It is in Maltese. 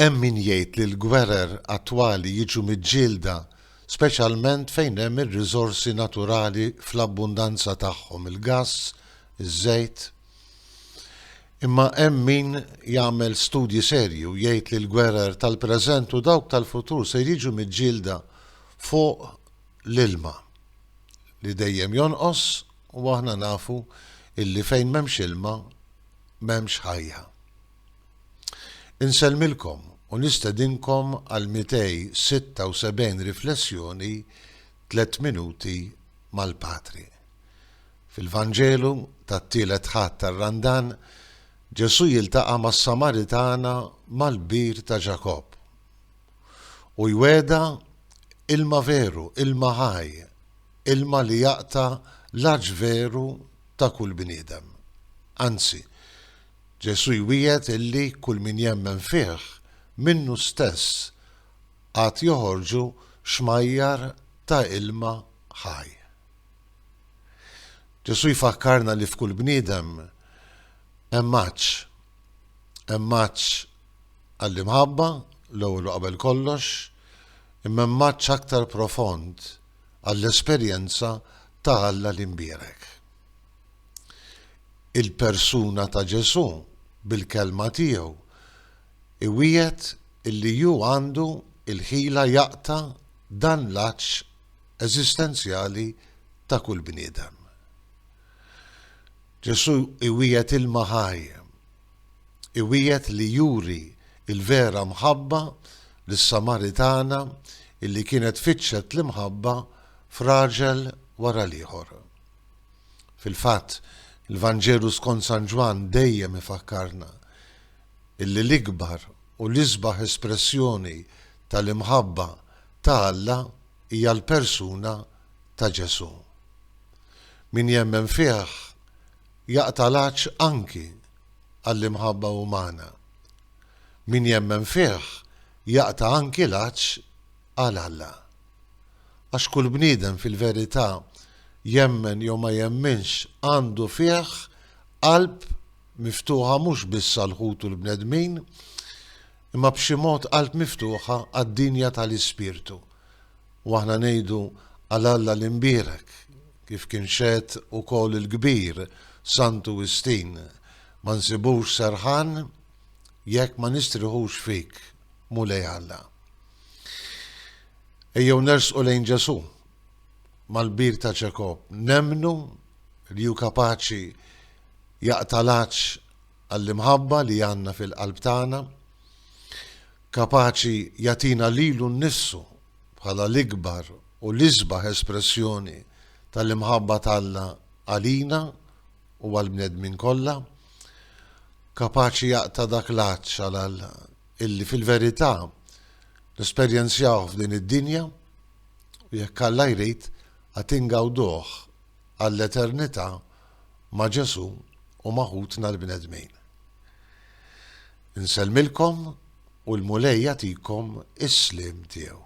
Hemm min jgħid li l-gwerer attwali jiġu miġġielda speċjalment fejn hemm ir-riżorsi naturali fl-abbundanza tagħhom, il-gass, iż-żejt. Imma hemm min jagħmel studji serju jgħid li l-gwerer tal-preżent u dawk tal-futur se jiġu miġġielda fuq l-ilma li dejjem jonqos u aħna nafu illi fejn m'hemmx ilma m'hemmx ħajja. Insellmilkom u nistedinkom għal 276 riflessjoni 3 minuti mal-Patri. Fil-Vanġelu tat-tielet ħadd tar-Randan Ġesu jiltaqa' mas-Samaritana mal-bir ta' Ġakob u jweda ilma veru, ilma ħaj, ilma li jaqta' l-aġġ veru ta' kull bniedem. Anzi, Ġesu jwiegħed illi kull min jemmen fih minnu stess għad joħorġu xmajjar ta' ilma ħaj. Ġesu jfakkarna li f'kull bniedem hemm maċċ għall-imħabba l-ewwel qabel kollox, imma hemm maċċ aktar profond għall-esperjenza ta' Alla l-imbierek. Il-persuna ta' Ġesu bil-kelma tiegħu iwiegħed illi ju għandu il-ħila jaqta' dan l-aċċ eżistenzjali ta' kull bniedem. Ġesu iwiegħed ilma ħaj, iwiegħed li juri il-vera mħabba lis-Samaritana illi kienet fitxet l-imħabba f'raġel wara l-ieħor. Fil-fatt, il-Vanġelu skont San Ġwan dejjem ifakkarna illi l-ikbar u l-isbaħ espressjoni tal-imħabba ta' Alla hija l-persuna ta' Ġesu. Min jemmen fih jaqta' l-aċċ anki għall-imħabba umana. Min jemmen fih jaqta' anki l-aċċ għal Alla. Għax kull bniedem fil-verità jemmen jew ma jemminx għandu fih qalb miftuħa mhux biss għall-ħut u l-bnedmin, imma b'xi mod qalb miftuħa għad-dinja tal-ispirtu. U aħna ngħidu għal Alla l-imbierek kif kien xedt ukoll il-kbir Santu Wistin, ma nsibux serħan jekk ma nistriħux fik mulej Alla. Ejjew nersqu lejn Ġesu mal-bir ta' Ġakob, nemmnu li hu kapaċi jaqta' l-aċċ għall-imħabba li għandna fil-qalb tagħna, kapaċi jagħtina lilu nnifsu bħala l-ikbar u l-isbaħ espressjoni tal-imħabba t'Alla għalina u għall-bnedmin kollha, kapaċi jaqta' dak l-aċċ għal Alla illi fil-verità nesperjenzjaw f'din id-dinja u jekk Alla jrid għad ingawduh għall-eternità ma' Ġesu u maħutna l-bnedmin. Insellmilkom u l-mulej jagħtikom is-slim tiegħu.